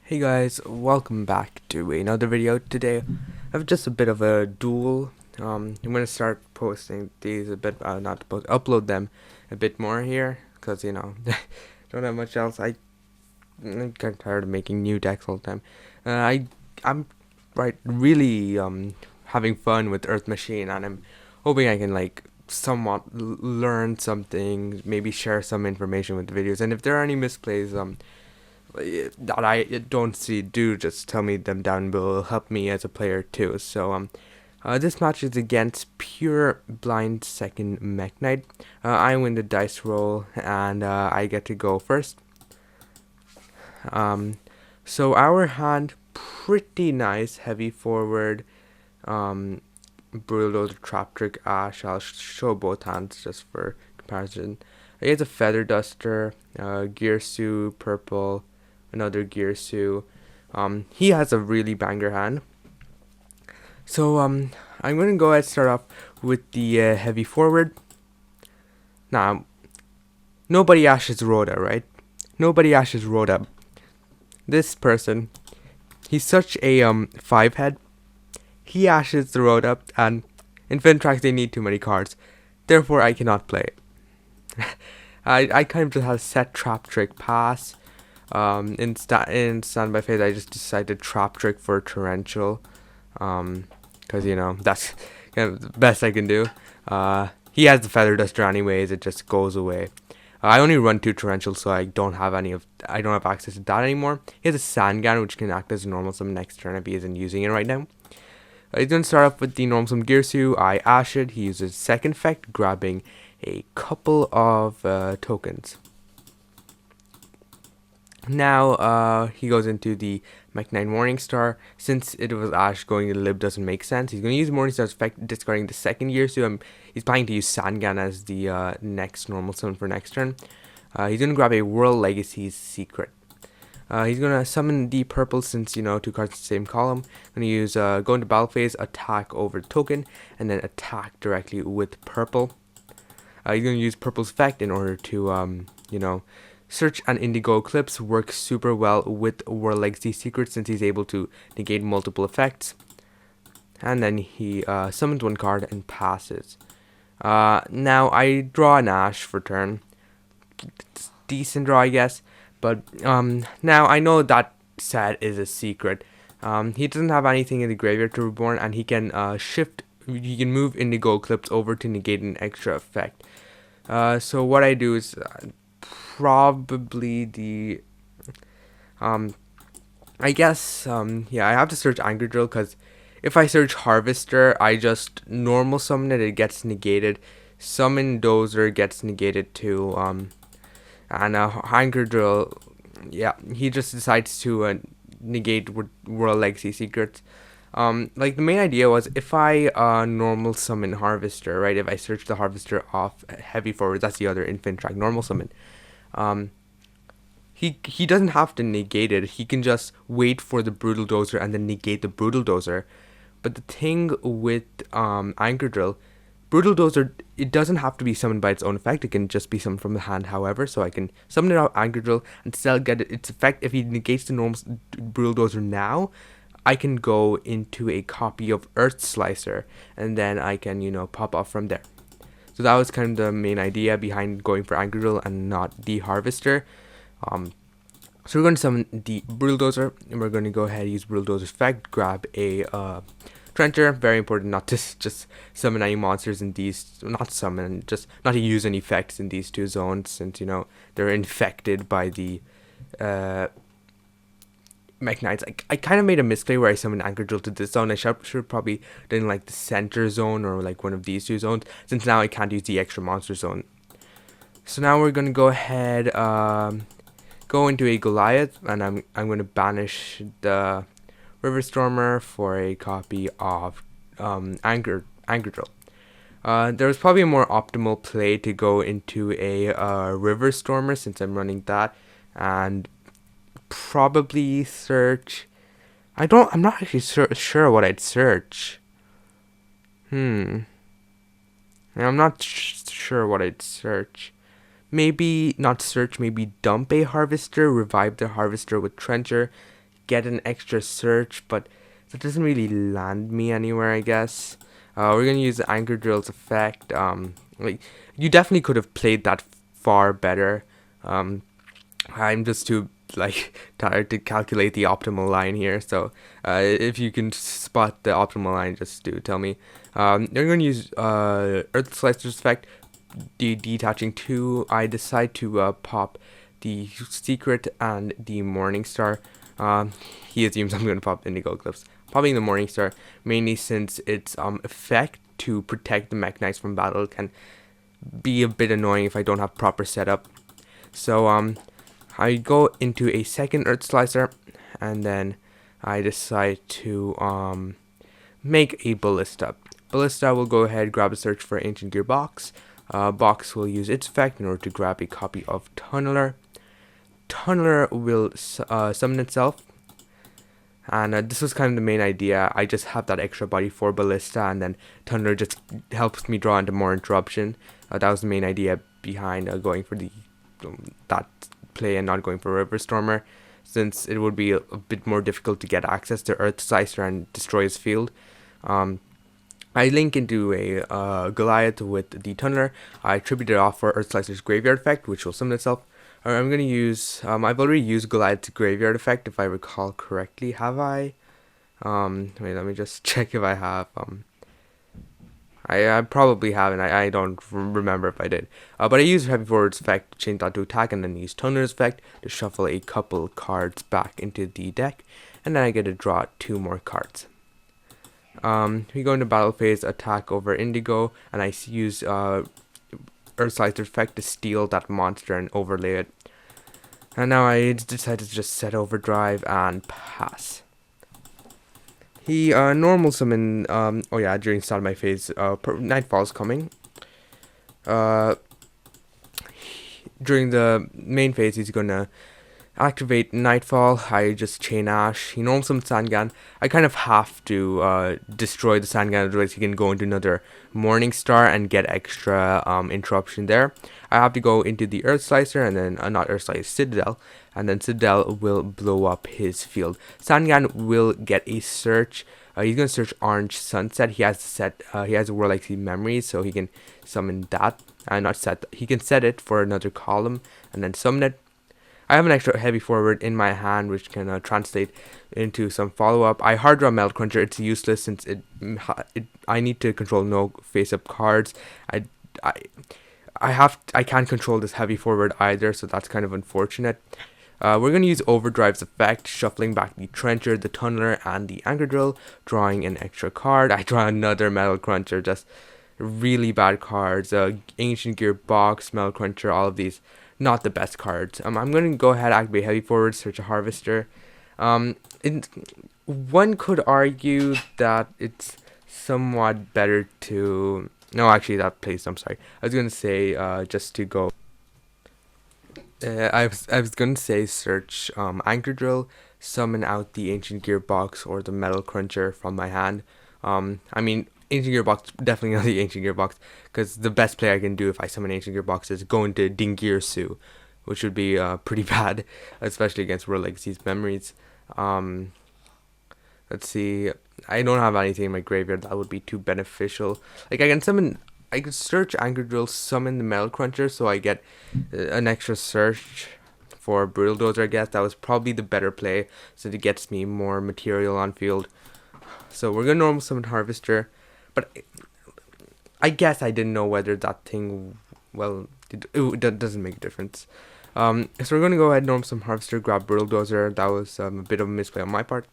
Hey guys, welcome back to another video. Today I have just a bit of a duel. I'm gonna start posting these a bit, not to post, upload them a bit more here, cause don't have much else. I'm kind of tired of making new decks all the time. I'm really having fun with Earth Machine, and I'm hoping I can like somewhat learn something, maybe share some information with the videos. And if there are any misplays, that I don't see, do just tell me them down below. It'll help me as a player too. This match is against pure blind second Mekk-Knight. I win the dice roll and I get to go first. So our hand pretty nice, heavy forward, brutal trap trick Ash. I'll show both hands just for comparison. He has a feather duster, gear suit purple, another gear suit. He has a really banger hand. So I'm gonna go ahead and start off with the heavy forward. Now, nobody ashes Rhoda, right? Nobody ashes Rhoda. This person, he's such a 5-head. He ashes the Rhoda, and in Fintrax they need too many cards. Therefore, I cannot play it. I kind of just had a set trap trick pass. In standby phase, I just decided trap trick for torrential, because that's kind of the best I can do. He has the feather duster anyways; it just goes away. I only run 2 torrentials, so I don't have access to that anymore. He has a Sandgan, which can act as a normal summon next turn if he isn't using it right now. He's gonna start off with the normal summon Gearsu. I ash it. He uses second effect, grabbing a couple of tokens. Now he goes into the Mekk-Knight Morningstar. Since it was Ash going to Lib doesn't make sense. He's going to use Morningstar's effect, discarding the second gear. So he's planning to use Sandgan as the next normal summon for next turn. He's going to grab a World Legacy's Secret. He's going to summon the purple since, 2 cards in the same column. Going to use go into battle phase, attack over the token, and then attack directly with purple. He's going to use purple's effect in order to, Search and Indigo Eclipse works super well with World Legacy Secret since he's able to negate multiple effects. And then he summons 1 card and passes. Now I draw an Ash for turn. It's decent draw, I guess. But now I know that set is a secret. He doesn't have anything in the graveyard to reborn, and he can he can move Indigo Eclipse over to negate an extra effect. So what I do is probably the I guess I have to search Anchor Drill, because if I search Harvester, I just normal summon it gets negated. Summon Dozer gets negated too. And Anchor Drill, he just decides to negate World Legacy Secrets. Like the main idea was, if I normal summon Harvester, right? If I search the Harvester off heavy forward, that's the other infinite track normal summon. He doesn't have to negate it. He can just wait for the Brutal Dozer and then negate the Brutal Dozer. But the thing with Anchor Drill, Brutal Dozer, it doesn't have to be summoned by its own effect. It can just be summoned from the hand, however. So I can summon it out Anchor Drill and still get its effect. If he negates the normal Brutal Dozer now, I can go into a copy of Earth Slicer, and then I can, pop off from there. So that was kind of the main idea behind going for Anchor Drill and not the Harvester. So we're going to summon the Brutal Dozer, and we're going to go ahead and use Brutal Dozer's effect, grab a Trencher. Very important not to just summon any monsters in these, just not to use any effects in these 2 zones, since, they're infected by the Mekk-Knights. I kind of made a misplay where I summoned Anchor Drill to this zone. I should probably done like the center zone or like one of these 2 zones, since now I can't use the extra monster zone. So now we're going to go ahead, go into a Goliath, and I'm going to banish the River Stormer for a copy of Anchor Drill. There was probably a more optimal play to go into a River Stormer, since I'm running that, and probably search. I'm not actually sure what I'd search. I'm not sure what I'd search. Maybe not search, maybe dump a Harvester, revive the Harvester with Trencher, get an extra search, but that doesn't really land me anywhere, I guess. We're gonna use the Anchor Drill's effect. Like, you definitely could have played that far better. I'm just too like tired to calculate the optimal line here, so if you can spot the optimal line, just do tell me. You're going to use Earth Slicer's effect, detaching 2. I decide to pop the Secret and the Morning Star. He assumes I'm going to pop Indigo Eclipse. Popping the Morning Star, mainly since its effect to protect the Mekk-Knights from battle can be a bit annoying if I don't have proper setup. So I go into a second Earth Slicer, and then I decide to make a Ballista. Ballista will go ahead, grab a search for Ancient Gear Box. Box will use its effect in order to grab a copy of Tunneler. Tunneler will summon itself, and this was kind of the main idea. I just have that extra body for Ballista, and then Tunneler just helps me draw into more interruption. That was the main idea behind going for that play and not going for River Stormer, since it would be a bit more difficult to get access to Earth Slicer and destroy his field. I link into a Goliath with the Tunneler. I tribute it off for Earth Slicer's Graveyard effect, which will summon itself. I'm going to use, I've already used Goliath's Graveyard effect, if I recall correctly. Have I? Wait, let me just check if I have. I probably haven't. I don't remember if I did. But I used Heavy Forward's effect to change that to attack, and then use Tunneler's effect to shuffle a couple cards back into the deck, and then I get to draw 2 more cards. We go into battle phase, attack over Indigo, and I use Earth Slicer's effect to steal that monster and overlay it. And now I decide to just set Overdrive and pass. He normal summon, oh yeah, during start of my phase, Nightfall's coming. During the main phase, he's gonna activate Nightfall. I just chain Ash. He normal summons Sandgan. I kind of have to destroy the Sandgan, otherwise he can go into another Morning Star and get extra interruption there. I have to go into the Earth Slicer, and then not Earth Slicer, Citadel, and then Citadel will blow up his field. Sandgan will get a search. He's gonna search Orange Sunset. He has he has a Warlike Sea Memory, so he can summon that. Not set. He can set it for another column and then summon it. I have an extra Heavy Forward in my hand, which can translate into some follow-up. I hard draw Metal Cruncher. It's useless since I need to control no face-up cards. I can't control this Heavy Forward either, so that's kind of unfortunate. We're going to use Overdrive's effect, shuffling back the Trencher, the Tunneler, and the Anchor Drill, drawing an extra card. I draw another Metal Cruncher, just really bad cards. Ancient Gear Box, Metal Cruncher, all of these, not the best cards. I'm going to go ahead, activate Heavy Forward, search a Harvester. One could argue that it's somewhat better to... No, actually, that plays, I'm sorry. I was going to say, just to go... I was gonna say search Anchor Drill, summon out the Ancient Gear Box or the Metal Cruncher from my hand. I mean, Ancient Gear Box, definitely not the Ancient Gear Box, because the best play I can do if I summon Ancient Gear Box is go into Dingirsu, which would be pretty bad, especially against World Legacy's Memories. Let's see, I don't have anything in my graveyard that would be too beneficial. Like, I could search Anchor Drill, summon the Metal Cruncher, so I get an extra search for Brutal Dozer, I guess. That was probably the better play, so it gets me more material on field. So we're going to normal summon Harvester, but I guess I didn't know whether that thing, well, that doesn't make a difference. So we're going to go ahead and normal summon Harvester, grab Brutal Dozer. That was a bit of a misplay on my part.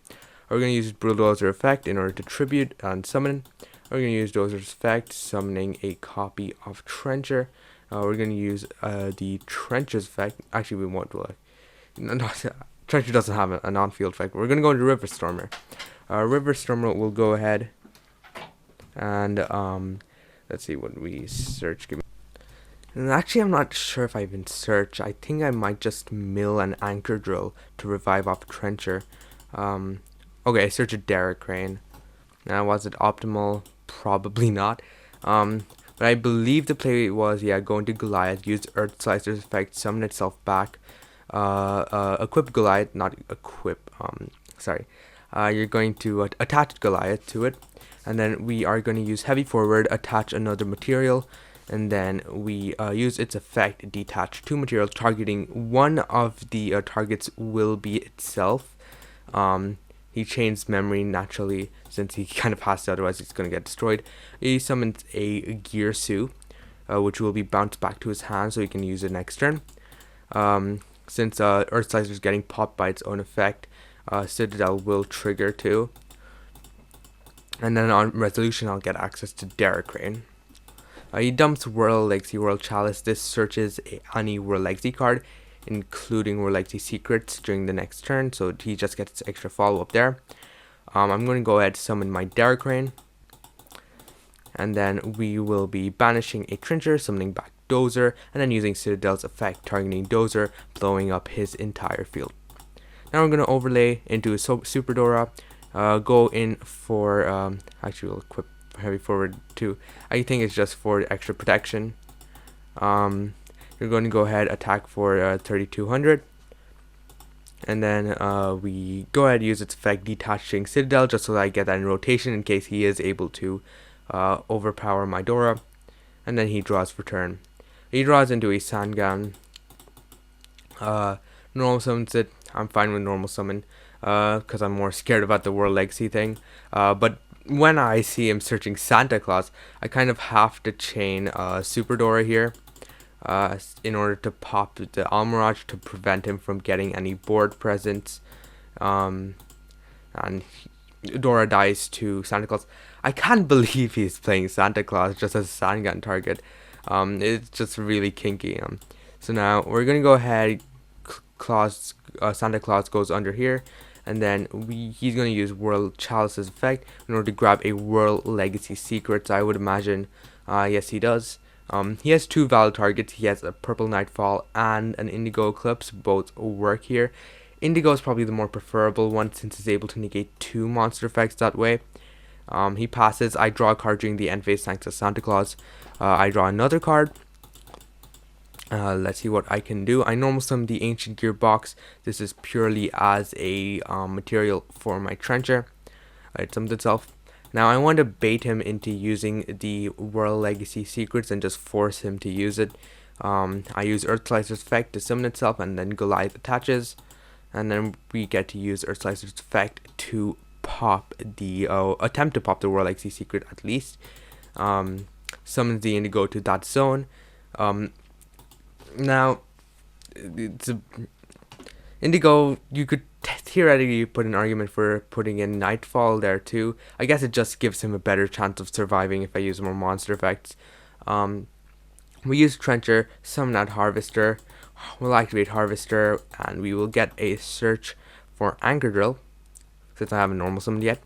We're going to use Brutal Dozer effect in order to tribute and summon. We're going to use Dozer's effect, summoning a copy of Trencher. We're going to use the Trencher's effect. Actually, we won't do it. Trencher doesn't have a non-field effect. We're going to go into River Stormer. River Stormer will go ahead and let's see what we search. And actually, I'm not sure if I even search. I think I might just mill an Anchor Drill to revive off Trencher. Okay, I search a Derek Crane. Now, was it optimal? Probably not. But I believe the play was, yeah, go into Goliath, use Earth Slicer's effect, summon itself back, equip Goliath, not equip, sorry. You're going to attach Goliath to it, and then we are going to use heavy forward, attach another material, and then we use its effect, detach two materials, targeting one of the targets will be itself. He chains memory naturally since he kind of has to, otherwise he's going to get destroyed. He summons a Gear Suit, which will be bounced back to his hand so he can use it next turn. Since Earth Slicer is getting popped by its own effect, Citadel will trigger too. And then on resolution, I'll get access to Derek Rain. He dumps World Legacy, World Chalice. This searches any World Legacy card, including World Legacy Secrets, during the next turn, so he just gets extra follow-up there. I'm going to go ahead and summon my Derek Rain, and then we will be banishing a Trencher, summoning back Dozer, and then using Citadel's effect, targeting Dozer, blowing up his entire field. Now we're going to overlay into a Super Dora, go in for, actually we'll equip heavy forward too. I think it's just for extra protection. You're going to go ahead attack for 3200, and then we go ahead and use its effect, detaching Citadel, just so that I get that in rotation in case he is able to overpower my Dora. And then he draws for turn. He draws into a Sangan. Normal summons it. I'm fine with normal summon because I'm more scared about the World Legacy thing. But when I see him searching Santa Claus, I kind of have to chain Super Dora here in order to pop the Almirage to prevent him from getting any board presence. And Dora dies to Santa Claus. I can't believe he's playing Santa Claus just as a Sangan target. It's just really kinky. So now we're gonna go ahead. Santa Claus goes under here, and then he's gonna use World Chalice's effect in order to grab a World Legacy Secrets. I would imagine. Yes, he does. He has two valid targets. He has a Purple Nightfall and an Indigo Eclipse. Both work here. Indigo is probably the more preferable one since it's able to negate two monster effects that way. He passes. I draw a card during the end phase thanks to Santa Claus. I draw another card. Let's see what I can do. I normal summon the Ancient Gearbox. This is purely as a material for my Trencher. It summons itself. Now I want to bait him into using the World Legacy Secrets and just force him to use it. I use Earth Slicer's effect to summon itself, and then Goliath attaches. And then we get to use Earth Slicer's effect to pop the attempt to pop the World Legacy Secret at least. Summons the Indigo to that zone. Now, Indigo, you could theoretically put an argument for putting in Nightfall there too. I guess it just gives him a better chance of surviving if I use more monster effects. We use Trencher, summon that Harvester. We'll activate Harvester, and we will get a search for Anchor Drill, since I haven't normal summoned yet.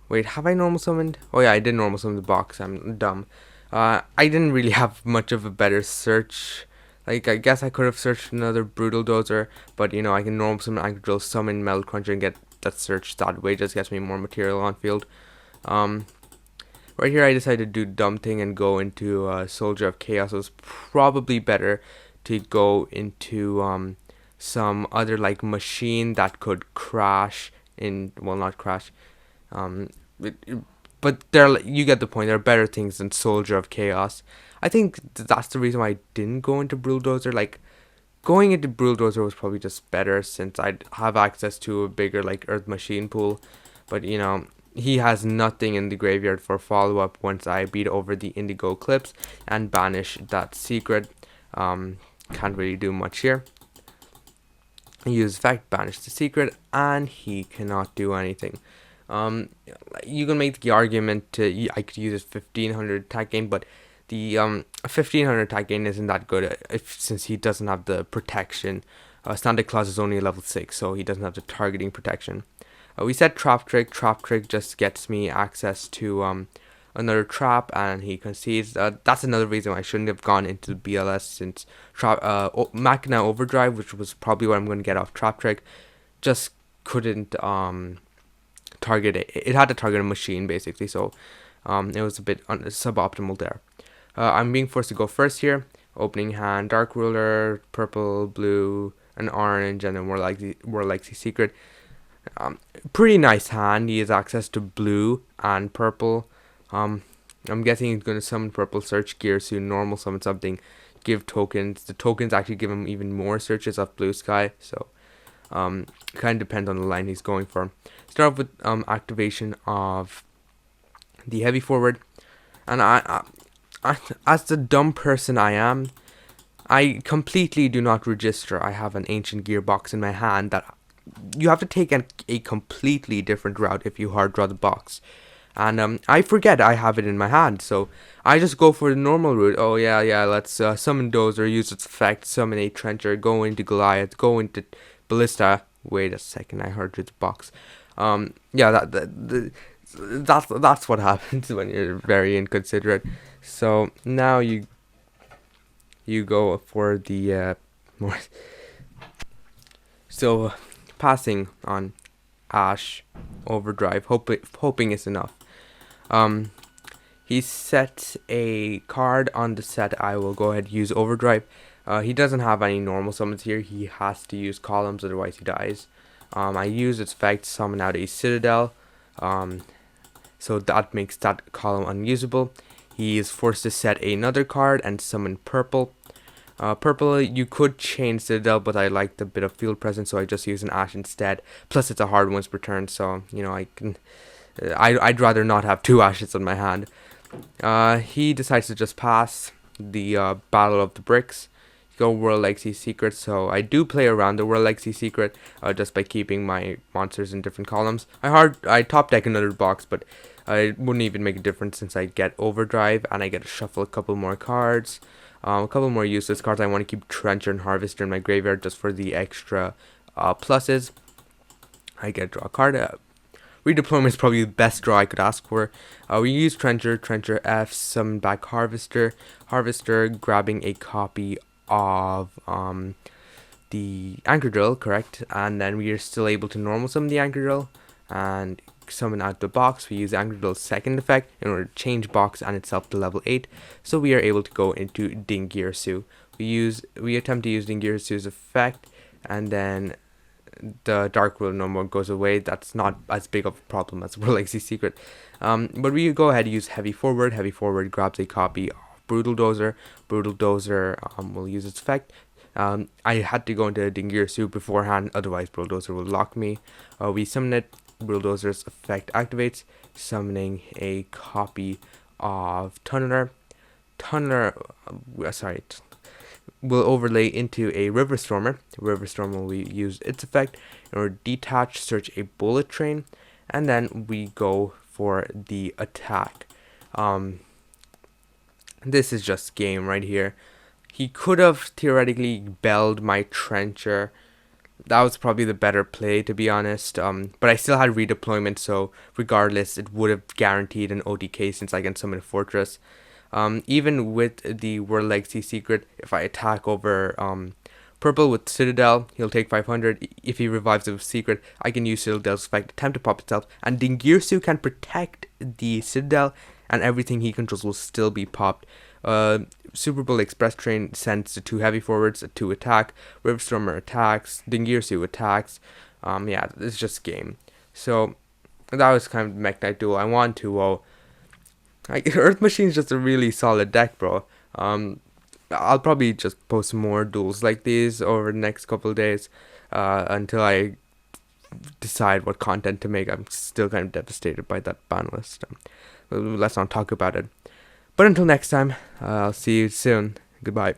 Wait, have I normal summoned? Oh yeah, I did normal summon the box. I'm dumb. I didn't really have much of a better search. Like, I guess I could have searched another Brutal Dozer, but you know, I can normal summon Anchor Drill, summon Metal Cruncher, and get that search that way. Just gets me more material on field. Right here, I decided to do dumb thing and go into Soldier of Chaos. It was probably better to go into some other like machine that could crash in, well, not crash. But you get the point. There are better things than Soldier of Chaos. I think that's the reason why I didn't go into Bulldozer. Like, going into Bulldozer was probably just better since I'd have access to a bigger like Earth Machine pool. But you know, he has nothing in the graveyard for follow-up once I beat over the Indigo Eclipse and banish that secret. Can't really do much here. Use effect, banish the secret, and he cannot do anything. You can make the argument I could use his 1500 attack gain, but the 1500 attack gain isn't that good since he doesn't have the protection. Santa Claus is only level 6, so he doesn't have the targeting protection. We set Trap Trick. Trap Trick just gets me access to another trap, and he concedes. That's another reason why I shouldn't have gone into the BLS, since Mekk-Knight Overdrive, which was probably what I'm going to get off Trap Trick, just couldn't target it. It had to target a machine basically, so it was a bit suboptimal there. I'm being forced to go first here. Opening hand, Dark Ruler, purple, blue, an orange, and then Warlike's Secret. Pretty nice hand. He has access to blue and purple. I'm guessing he's going to summon purple, search gear soon, normal summon something, give tokens. The tokens actually give him even more searches of blue sky. So kind of depends on the line he's going for. Start off with activation of the heavy forward, and I as the dumb person I am, I completely do not register I have an ancient gearbox in my hand. That you have to take a completely different route if you hard draw the box. And I forget I have it in my hand, so I just go for the normal route. Oh yeah, let's summon Dozer, use its effect, summon a Trencher, go into Goliath, go into Ballista. Wait a second, I heard through the box. Yeah, that's what happens when you're very inconsiderate. So now you go for the more. So passing on Ash Overdrive, hoping is enough. He set a card on the set. I will go ahead and use Overdrive. He doesn't have any normal summons here. He has to use columns, otherwise he dies. I use its effect to summon out a Citadel. So that makes that column unusable. He is forced to set another card and summon purple. Purple, you could change Citadel, but I like the bit of field presence, so I just use an Ash instead. Plus, it's a hard once per turn, so you know I'd rather not have two Ashes on my hand. He decides to just pass the Battle of the Bricks. Go World Legacy Secret, so I do play around the World Legacy Secret just by keeping my monsters in different columns. I top deck another box, but it wouldn't even make a difference since I get Overdrive and I get to shuffle a couple more cards. A couple more useless cards. I want to keep Trencher and Harvester in my graveyard just for the extra pluses. I get to draw a card. Redeployment is probably the best draw I could ask for. We use Trencher F, summon back Harvester, grabbing a copy of the Anchor Drill, correct? And then we are still able to normal summon the Anchor Drill and summon out the box. We use Anchor Drill's second effect in order to change box and itself to level 8, so we are able to go into Dingirsu. We attempt to use Dingirsu's effect, and then the Dark World no more goes away. That's not as big of a problem as World Legacy Secret. But we go ahead and use Heavy Forward. Heavy Forward grabs a copy of Brutal Dozer. Brutal Dozer will use its effect. I had to go into Dingirsu beforehand, otherwise Brutal Dozer will lock me. We summon it. Brutal Dozer's effect activates, summoning a copy of Tunneler. Will overlay into a River Stormer. River Stormer will use its effect in order to detach, search a Bullet Train, and then we go for the attack. This is just game right here. He could have theoretically belled my Trencher. That was probably the better play, to be honest. But I still had redeployment, so regardless, it would have guaranteed an OTK since I can summon a Fortress. Even with the World Legacy Secret, if I attack over purple with Citadel, he'll take 500. If he revives it with Secret, I can use Citadel's effect, attempt to pop itself, and Dingirsu can protect the Citadel, and everything he controls will still be popped. Super Bowl Express Train sends the two heavy forwards to attack. River Stormer attacks. Dingirsu attacks. Yeah, it's just game. So that was kind of Mekk-Knight Duel. I want to. Earth Machine is just a really solid deck, bro. I'll probably just post more duels like these over the next couple of days until I decide what content to make. I'm still kind of devastated by that ban list. Let's not talk about it. But until next time, I'll see you soon. Goodbye.